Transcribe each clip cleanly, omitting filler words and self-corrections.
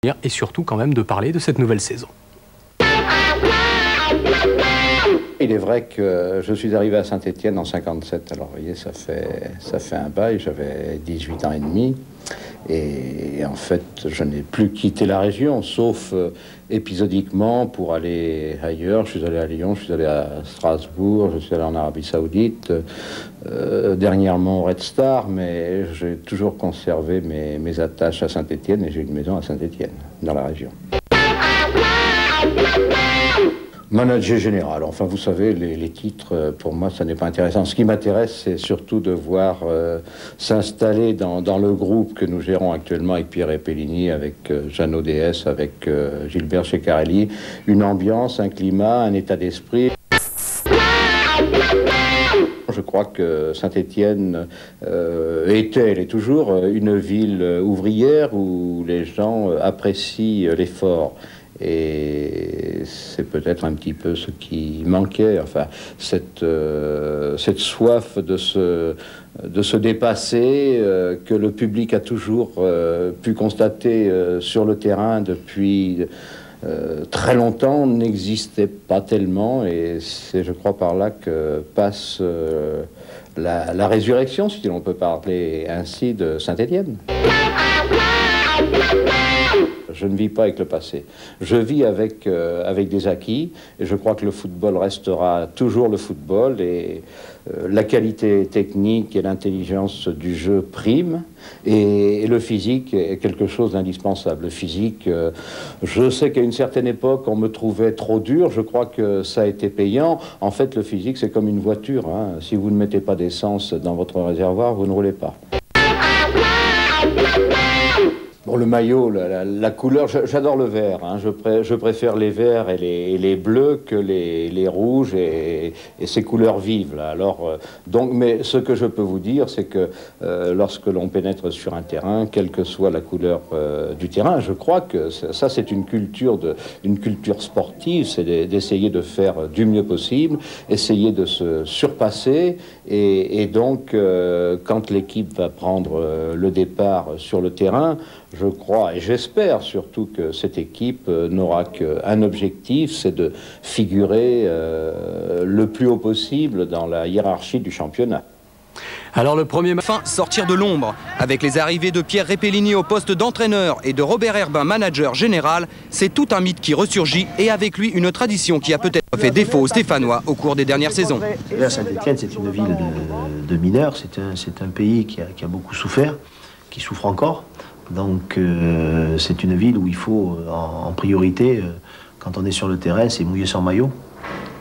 et surtout quand même de parler de cette nouvelle saison. Il est vrai que je suis arrivé à Saint-Étienne en 57, alors vous voyez, ça fait un bail, j'avais 18 ans et demi, et en fait, je n'ai plus quitté la région, sauf épisodiquement pour aller ailleurs. Je suis allé à Lyon, je suis allé à Strasbourg, je suis allé en Arabie Saoudite, dernièrement au Red Star, mais j'ai toujours conservé mes attaches à Saint-Étienne, et j'ai une maison à Saint-Étienne, dans la région. Manager général, enfin vous savez, les titres, pour moi, ça n'est pas intéressant. Ce qui m'intéresse, c'est surtout de voir s'installer dans le groupe que nous gérons actuellement avec Pierre Repellini, avec Jeannot DS, avec Gilbert Ceccarelli, une ambiance, un climat, un état d'esprit. Je crois que Saint-Étienne était, elle est toujours, une ville ouvrière où les gens apprécient l'effort. Et c'est peut-être un petit peu ce qui manquait, enfin, cette soif de se dépasser que le public a toujours pu constater sur le terrain depuis très longtemps, n'existait pas tellement, et c'est, je crois, par là que passe la résurrection, si l'on peut parler ainsi, de Saint-Étienne. Je ne vis pas avec le passé. Je vis avec des acquis, et je crois que le football restera toujours le football, et la qualité technique et l'intelligence du jeu priment, et le physique est quelque chose d'indispensable. Le physique, je sais qu'à une certaine époque, on me trouvait trop dur, je crois que ça a été payant. En fait, le physique, c'est comme une voiture, hein. Si vous ne mettez pas d'essence dans votre réservoir, vous ne roulez pas. Bon, le maillot, la couleur, j'adore le vert, hein. Je préfère les verts et les bleus que les rouges et ces couleurs vives, là. Alors, donc, mais ce que je peux vous dire, c'est que lorsque l'on pénètre sur un terrain, quelle que soit la couleur du terrain, je crois que ça c'est une culture sportive, c'est d'essayer de faire du mieux possible, essayer de se surpasser, et donc, quand l'équipe va prendre le départ sur le terrain, je crois et j'espère surtout que cette équipe n'aura qu'un objectif, c'est de figurer le plus haut possible dans la hiérarchie du championnat. Alors le premier fin, sortir de l'ombre. Avec les arrivées de Pierre Repellini au poste d'entraîneur et de Robert Herbin, manager général, c'est tout un mythe qui ressurgit, et avec lui une tradition qui a peut-être fait défaut aux Stéphanois au cours des dernières saisons. Saint-Étienne, c'est une ville de mineurs, c'est un pays qui a beaucoup souffert, qui souffre encore. Donc c'est une ville où il faut, en priorité, quand on est sur le terrain, c'est mouiller son maillot.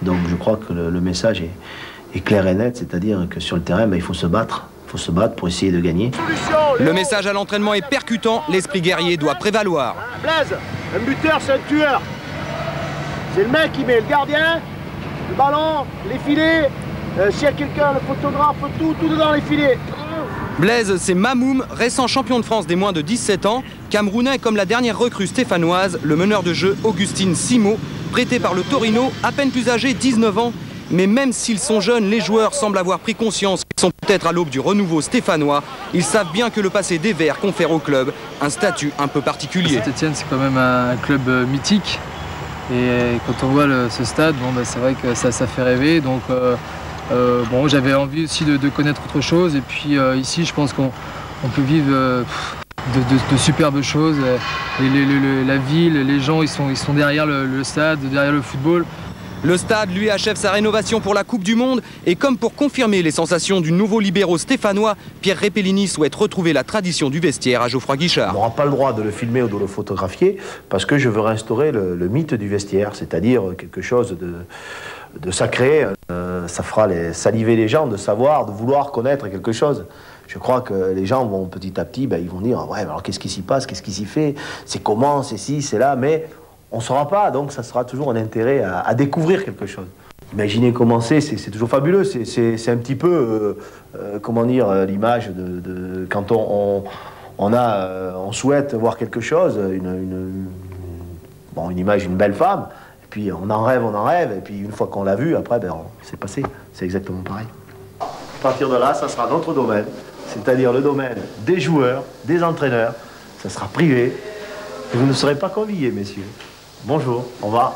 Donc je crois que le message est clair et net, c'est-à-dire que sur le terrain, il faut se battre. Il faut se battre pour essayer de gagner. Le message à l'entraînement est percutant, l'esprit guerrier doit prévaloir. Blaise, un buteur, c'est un tueur. C'est le mec qui met le gardien, le ballon, les filets, s'il y a quelqu'un, le photographe, tout dedans les filets. Blaise, c'est Mamoum, récent champion de France des moins de 17 ans, camerounais comme la dernière recrue stéphanoise, le meneur de jeu Augustine Simo, prêté par le Torino, à peine plus âgé, 19 ans. Mais même s'ils sont jeunes, les joueurs semblent avoir pris conscience qu'ils sont peut-être à l'aube du renouveau stéphanois. Ils savent bien que le passé des Verts confère au club un statut un peu particulier. Saint-Étienne, c'est quand même un club mythique. Et quand on voit ce stade, c'est vrai que ça fait rêver. Donc, bon, j'avais envie aussi de connaître autre chose, et puis ici je pense qu'on peut vivre de superbes choses. La ville, les gens, ils sont derrière le stade, derrière le football. Le stade, lui, achève sa rénovation pour la Coupe du Monde, et comme pour confirmer les sensations du nouveau libéro stéphanois, Pierre Repellini souhaite retrouver la tradition du vestiaire à Geoffroy Guichard. On n'aura pas le droit de le filmer ou de le photographier, parce que je veux restaurer le mythe du vestiaire, c'est-à-dire quelque chose de sacré. Ça fera saliver les gens de savoir, de vouloir connaître quelque chose. Je crois que les gens vont petit à petit, ils vont dire « Ouais, alors qu'est-ce qui s'y passe, qu'est-ce qui s'y fait, c'est comment, c'est ci, c'est là », mais on ne saura pas, donc ça sera toujours un intérêt à découvrir quelque chose. Imaginez comment c'est toujours fabuleux, c'est un petit peu, comment dire, l'image de quand on souhaite voir quelque chose, une image d'une belle femme, et puis on en rêve, et puis une fois qu'on l'a vu, après, c'est passé, c'est exactement pareil. À partir de là, ça sera notre domaine, c'est-à-dire le domaine des joueurs, des entraîneurs, ça sera privé, Vous ne serez pas conviés, messieurs. Bonjour, au revoir.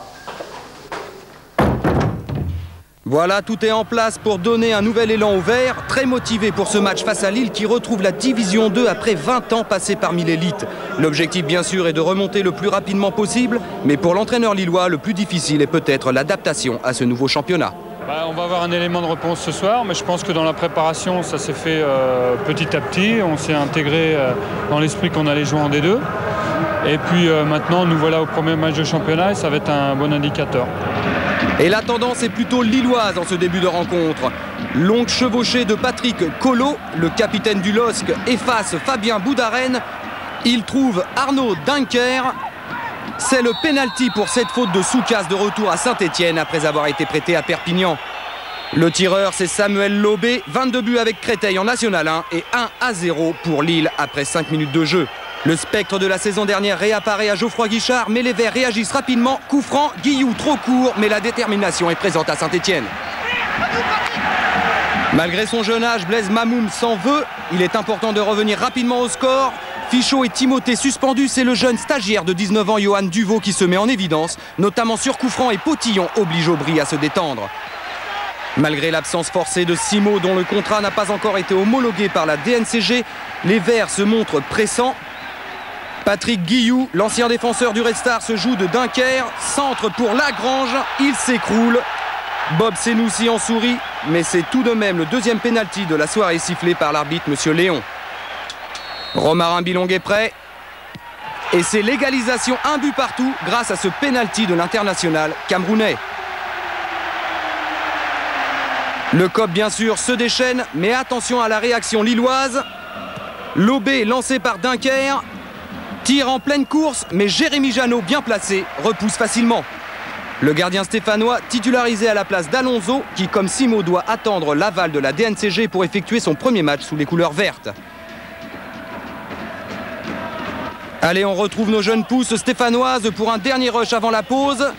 Voilà, tout est en place pour donner un nouvel élan aux Verts, très motivés pour ce match face à Lille qui retrouve la Division 2 après 20 ans passés parmi l'élite. L'objectif bien sûr est de remonter le plus rapidement possible, mais pour l'entraîneur lillois, le plus difficile est peut-être l'adaptation à ce nouveau championnat. On va avoir un élément de réponse ce soir, mais je pense que dans la préparation, ça s'est fait petit à petit. On s'est intégré dans l'esprit qu'on allait jouer en D2. Et puis maintenant, nous voilà au premier match de championnat et ça va être un bon indicateur. Et la tendance est plutôt lilloise en ce début de rencontre. Longue chevauchée de Patrick Collot, le capitaine du LOSC, efface Fabien Boudarène. Il trouve Arnaud Dunker. C'est le pénalty pour cette faute de Soucas de retour à Saint-Etienne après avoir été prêté à Perpignan. Le tireur, c'est Samuel Lobé, 22 buts avec Créteil en National 1 et 1-0 pour Lille après 5 minutes de jeu. Le spectre de la saison dernière réapparaît à Geoffroy Guichard, mais les Verts réagissent rapidement. Coup franc, Guillou trop court, mais la détermination est présente à Saint-Etienne. Malgré son jeune âge, Blaise Mamoum s'en veut. Il est important de revenir rapidement au score. Fichot et Timothée suspendus, c'est le jeune stagiaire de 19 ans, Johan Duvaux, qui se met en évidence, notamment sur coup franc et Potillon oblige Aubry à se détendre. Malgré l'absence forcée de Simo, dont le contrat n'a pas encore été homologué par la DNCG, les Verts se montrent pressants. Patrick Guillou, l'ancien défenseur du Red Star, se joue de Dunker. Centre pour Lagrange, il s'écroule. Bob Senoussi en sourit, mais c'est tout de même le deuxième pénalty de la soirée sifflé par l'arbitre Monsieur Léon. Romarin Bilong est prêt. Et c'est l'égalisation, un but partout, grâce à ce pénalty de l'international camerounais. Le COP, bien sûr, se déchaîne, mais attention à la réaction lilloise. Lobé lancé par Dunker. Tire en pleine course, mais Jérémy Janot, bien placé, repousse facilement. Le gardien stéphanois, titularisé à la place d'Alonso, qui comme Simo doit attendre l'aval de la DNCG pour effectuer son premier match sous les couleurs vertes. Allez, on retrouve nos jeunes pousses stéphanoises pour un dernier rush avant la pause.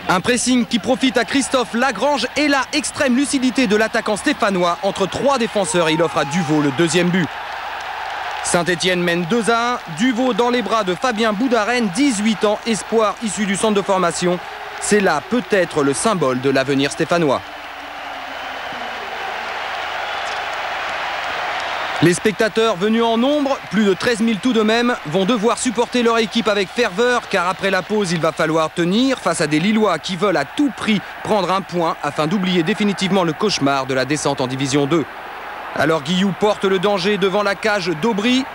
Un pressing qui profite à Christophe Lagrange et la extrême lucidité de l'attaquant stéphanois. Entre 3 défenseurs, il offre à Duvaux le deuxième but. Saint-Etienne mène 2-1. Duvaux dans les bras de Fabien Boudarène, 18 ans, espoir issu du centre de formation. C'est là peut-être le symbole de l'avenir stéphanois. Les spectateurs venus en nombre, plus de 13 000 tout de même, vont devoir supporter leur équipe avec ferveur, car après la pause, il va falloir tenir face à des Lillois qui veulent à tout prix prendre un point afin d'oublier définitivement le cauchemar de la descente en Division 2. Alors Guillou porte le danger devant la cage d'Aubry.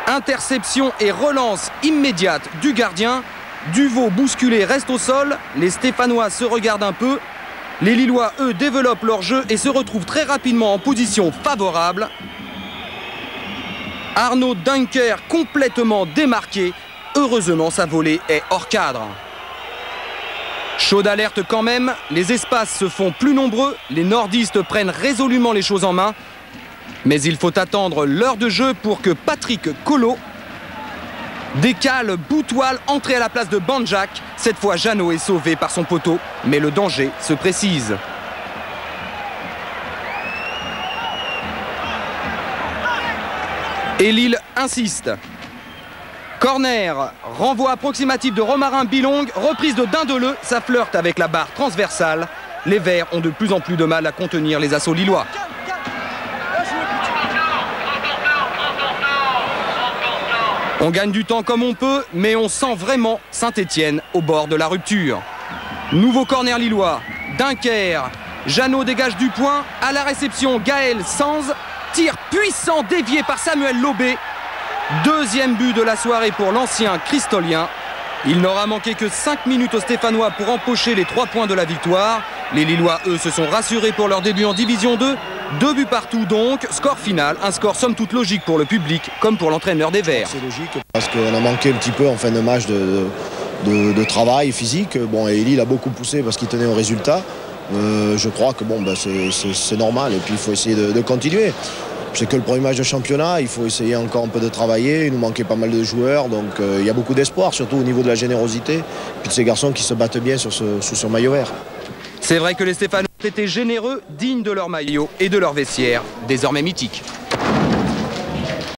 Interception et relance immédiate du gardien. Duvaux bousculé reste au sol. Les Stéphanois se regardent un peu. Les Lillois, eux, développent leur jeu et se retrouvent très rapidement en position favorable. Arnaud Dunker complètement démarqué. Heureusement, sa volée est hors cadre. Chaude alerte quand même, les espaces se font plus nombreux, les nordistes prennent résolument les choses en main. Mais il faut attendre l'heure de jeu pour que Patrick Collot décale Boutoile, entrée à la place de Banjak. Cette fois, Janot est sauvé par son poteau, mais le danger se précise. Et Lille insiste. Corner, renvoi approximatif de Romarin Bilong, reprise de Dindeleu, ça flirte avec la barre transversale. Les Verts ont de plus en plus de mal à contenir les assauts lillois. On gagne du temps comme on peut, mais on sent vraiment Saint-Etienne au bord de la rupture. Nouveau corner lillois, Dunker, Janot dégage du point, à la réception Gaël Sanz, tir puissant dévié par Samuel Lobé. Deuxième but de la soirée pour l'ancien Cristolien. Il n'aura manqué que 5 minutes aux Stéphanois pour empocher les 3 points de la victoire. Les Lillois, eux, se sont rassurés pour leur début en Division 2. 2 buts partout donc, score final, un score somme toute logique pour le public comme pour l'entraîneur des Verts. C'est logique parce qu'on a manqué un petit peu en fin de match de travail physique. Bon, et Lille a beaucoup poussé parce qu'il tenait au résultat. Je crois que bon, c'est normal et puis il faut essayer de continuer. C'est que le premier match de championnat, il faut essayer encore un peu de travailler. Il nous manquait pas mal de joueurs, donc il y a beaucoup d'espoir, surtout au niveau de la générosité. Puis de ces garçons qui se battent bien sous ce maillot vert. C'est vrai que les Stéphanois étaient généreux, dignes de leur maillot et de leur vestiaire, désormais mythique.